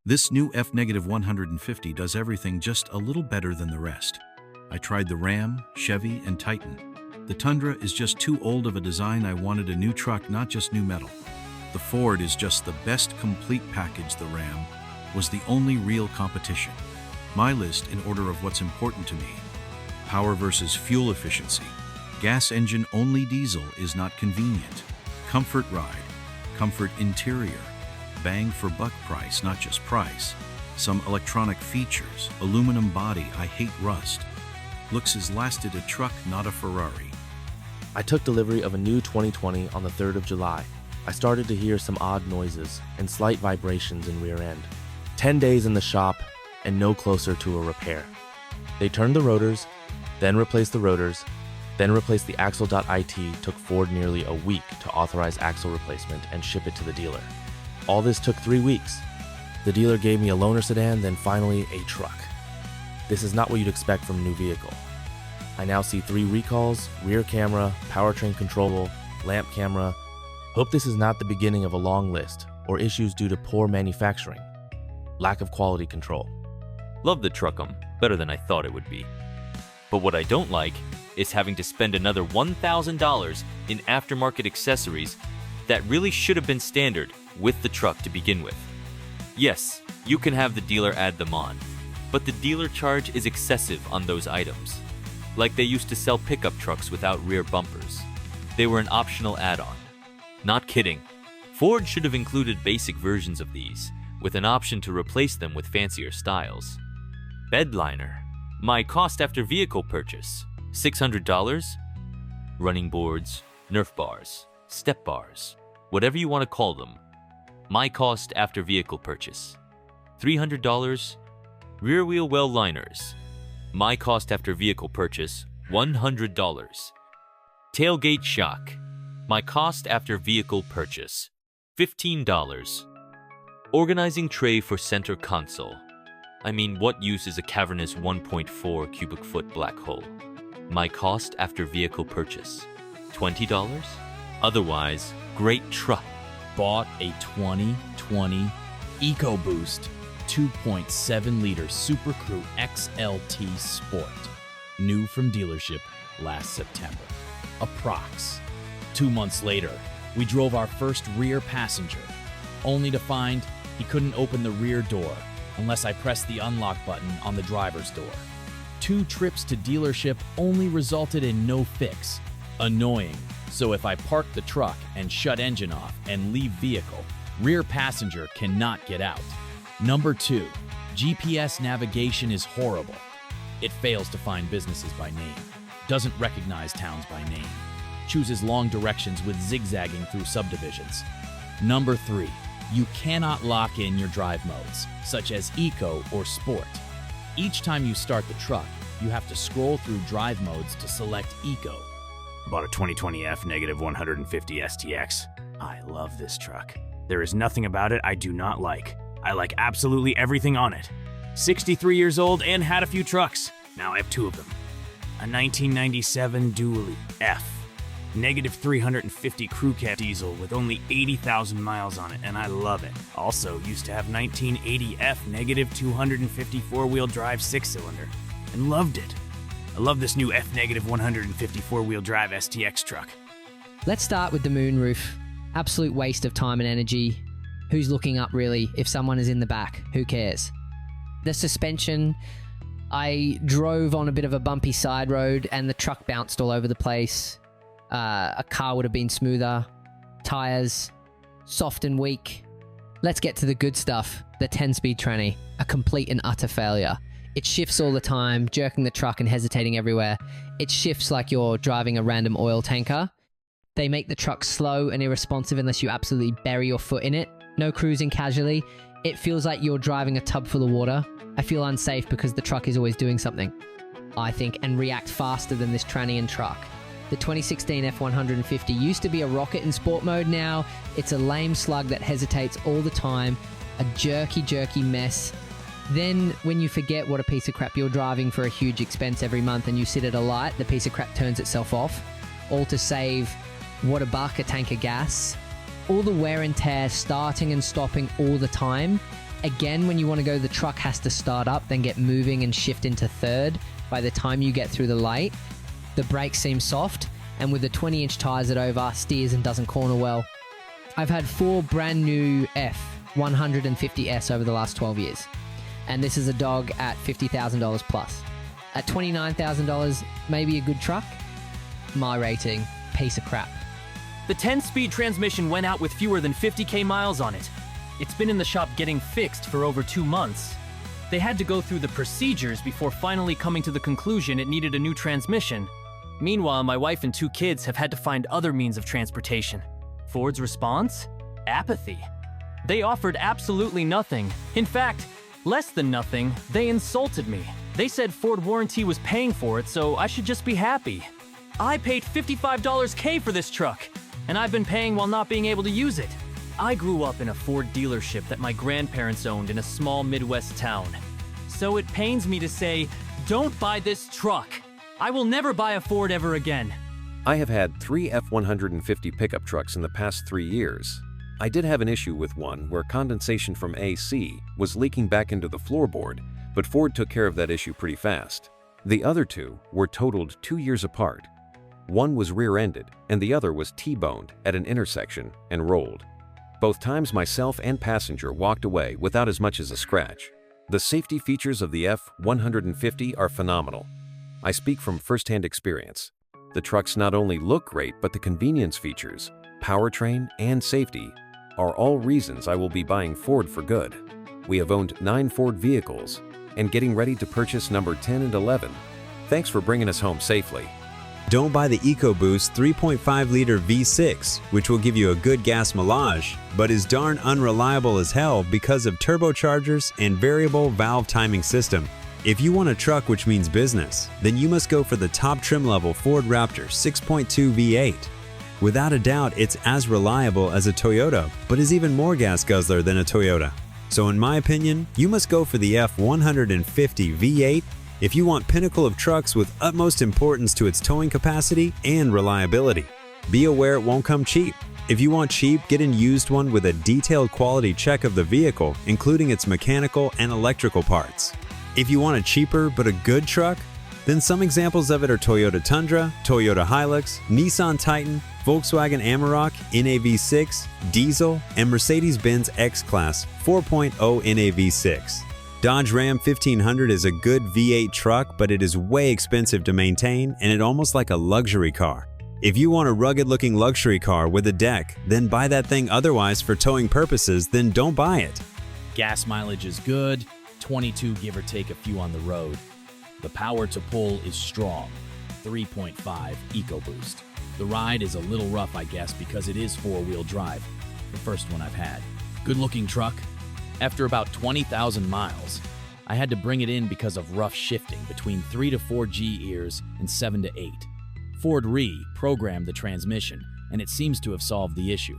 This new F-150 does everything just a little better than the rest. I tried the Ram, Chevy, and Titan. The Tundra is just too old of a design. I wanted a new truck, not just new metal. The Ford is just the best complete package. The Ram was the only real competition. My list in order of what's important to me. Power versus fuel efficiency. Gas engine only, diesel is not convenient. Comfort ride. Comfort interior. Bang for buck price, not just price. Some electronic features. Aluminum body, I hate rust. Looks has lasted a truck, not a Ferrari. I took delivery of a new 2020 on the 3rd of July. I started to hear some odd noises and slight vibrations in rear end. 10 days in the shop and no closer to a repair. They turned the rotors, then replaced the rotors, then replaced the axle.it. Took Ford nearly a week to authorize axle replacement and ship it to the dealer. All this took 3 weeks. The dealer gave me a loaner sedan, then finally a truck. This is not what you'd expect from a new vehicle. I now see 3 recalls, rear camera, powertrain control, lamp camera. Hope this is not the beginning of a long list or issues due to poor manufacturing, lack of quality control. Love the truckum, better than I thought it would be. But what I don't like is having to spend another $1,000 in aftermarket accessories that really should have been standard with the truck to begin with. Yes, you can have the dealer add them on, but the dealer charge is excessive on those items. Like they used to sell pickup trucks without rear bumpers. They were an optional add-on. Not kidding. Ford should have included basic versions of these, with an option to replace them with fancier styles. Bed liner. My cost after vehicle purchase, $600. Running boards, Nerf bars, step bars, whatever you want to call them. My cost after vehicle purchase, $300. Rear wheel well liners. My cost after vehicle purchase, $100. Tailgate shock. My cost after vehicle purchase, $15. Organizing tray for center console. I mean, what use is a cavernous 1.4 cubic foot black hole? My cost after vehicle purchase, $20. Otherwise, great truck. Bought a 2020 EcoBoost 2.7-liter Super Crew XLT Sport. New from dealership last September. Approx. 2 months later, we drove our first rear passenger, only to find he couldn't open the rear door unless I pressed the unlock button on the driver's door. 2 trips to dealership only resulted in no fix. Annoying. So if I park the truck and shut engine off and leave vehicle, rear passenger cannot get out. Number 2, GPS navigation is horrible. It fails to find businesses by name, doesn't recognize towns by name, chooses long directions with zigzagging through subdivisions. Number 3, you cannot lock in your drive modes, such as Eco or Sport. Each time you start the truck, you have to scroll through drive modes to select Eco. Bought a 2020 F-150 STX. I love this truck. There is nothing about it I do not like. I like absolutely everything on it. 63 years old and had a few trucks. Now I have 2 of them. A 1997 Dually F. Negative 350 crew cab diesel with only 80,000 miles on it, and I love it. Also used to have 1980 F negative 250 four-wheel drive 6-cylinder, and loved it. I love this new F-150 four-wheel drive STX truck. Let's start with the moonroof. Absolute waste of time and energy. Who's looking up really? If someone is in the back, who cares? The suspension, I drove on a bit of a bumpy side road and the truck bounced all over the place. A car would have been smoother. Tires, soft and weak. Let's get to the good stuff. The 10-speed tranny, a complete and utter failure. It shifts all the time, jerking the truck and hesitating everywhere. It shifts like you're driving a random oil tanker. They make the truck slow and irresponsive unless you absolutely bury your foot in it. No cruising casually. It feels like you're driving a tub full of water. I feel unsafe because the truck is always doing something, I think, and react faster than this tranny and truck. The 2016 F-150 used to be a rocket in sport mode. Now it's a lame slug that hesitates all the time, a jerky mess. Then when you forget what a piece of crap you're driving for a huge expense every month and you sit at a light, the piece of crap turns itself off, all to save, what a buck, a tank of gas. All the wear and tear, starting and stopping all the time. Again, when you want to go, the truck has to start up, then get moving and shift into third. By the time you get through the light, the brakes seem soft, and with the 20-inch tires it over, steers and doesn't corner well. I've had 4 brand new F-150s over the last 12 years, and this is a dog at $50,000 plus. At $29,000, maybe a good truck. My rating, piece of crap. The 10-speed transmission went out with fewer than 50k miles on it. It's been in the shop getting fixed for over 2 months. They had to go through the procedures before finally coming to the conclusion it needed a new transmission. Meanwhile, my wife and 2 kids have had to find other means of transportation. Ford's response? Apathy. They offered absolutely nothing. In fact, less than nothing. They insulted me. They said Ford Warranty was paying for it, so I should just be happy. I paid $55K for this truck, and I've been paying while not being able to use it. I grew up in a Ford dealership that my grandparents owned in a small Midwest town. So it pains me to say, don't buy this truck. I will never buy a Ford ever again. I have had 3 F-150 pickup trucks in the past 3 years. I did have an issue with one where condensation from AC was leaking back into the floorboard, but Ford took care of that issue pretty fast. The other 2 were totaled 2 years apart. One was rear-ended and the other was T-boned at an intersection and rolled. Both times myself and passenger walked away without as much as a scratch. The safety features of the F-150 are phenomenal. I speak from first-hand experience. The trucks not only look great, but the convenience features, powertrain, and safety are all reasons I will be buying Ford for good. We have owned 9 Ford vehicles and getting ready to purchase number 10 and 11. Thanks for bringing us home safely. Don't buy the EcoBoost 3.5-liter V6, which will give you a good gas mileage, but is darn unreliable as hell because of turbochargers and variable valve timing system. If you want a truck which means business, then you must go for the top trim level Ford Raptor 6.2 V8. Without a doubt, it's as reliable as a Toyota, but is even more gas guzzler than a Toyota. So in my opinion, you must go for the F-150 V8 if you want pinnacle of trucks with utmost importance to its towing capacity and reliability. Be aware it won't come cheap. If you want cheap, get an used one with a detailed quality check of the vehicle, including its mechanical and electrical parts. If you want a cheaper but a good truck, then some examples of it are Toyota Tundra, Toyota Hilux, Nissan Titan, Volkswagen Amarok NAV6, Diesel, and Mercedes-Benz X-Class 4.0 NAV6. Dodge Ram 1500 is a good V8 truck, but it is way expensive to maintain and it almost like a luxury car. If you want a rugged-looking luxury car with a deck, then buy that thing. Otherwise, for towing purposes, then don't buy it. Gas mileage is good, 22 give or take a few on the road. The power to pull is strong, 3.5 EcoBoost. The ride is a little rough, I guess, because it is 4-wheel drive, the first one I've had. Good-looking truck. After about 20,000 miles, I had to bring it in because of rough shifting between 3 to 4 G ears and 7 to 8. Ford reprogrammed the transmission, and it seems to have solved the issue.